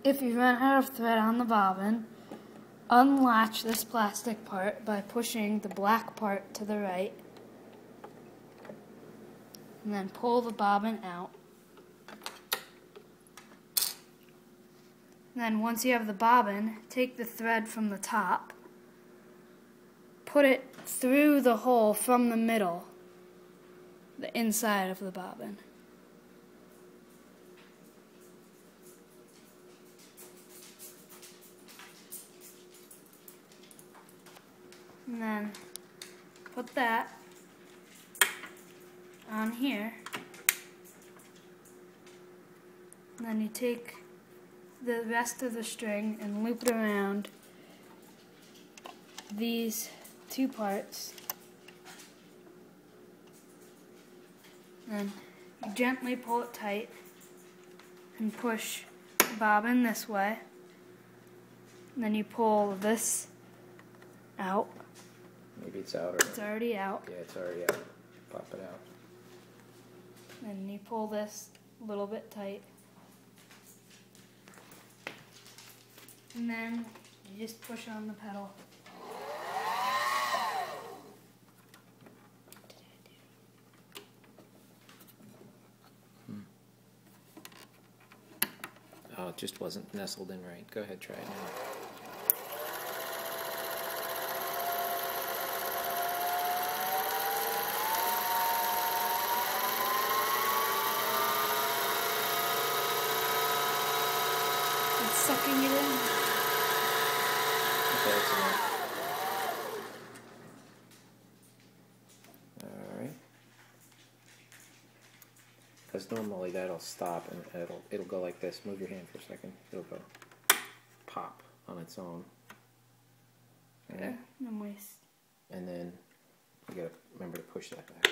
If you run out of thread on the bobbin, unlatch this plastic part by pushing the black part to the right, and then pull the bobbin out. And then once you have the bobbin, take the thread from the top, put it through the hole from the middle, the inside of the bobbin. And then put that on here. And then you take the rest of the string and loop it around these two parts. Then you gently pull it tight and push the bobbin this way. And then you pull this out. Maybe it's out, or it's already out. Yeah, it's already out. Pop it out. And you pull this a little bit tight. And then you just push on the pedal. Oh, it just wasn't nestled in right. Go ahead, try it now. It's sucking it in. Okay, that's enough. Alright. Because normally that'll stop and it'll go like this. Move your hand for a second. It'll go pop on its own. Okay. And then you gotta remember to push that back.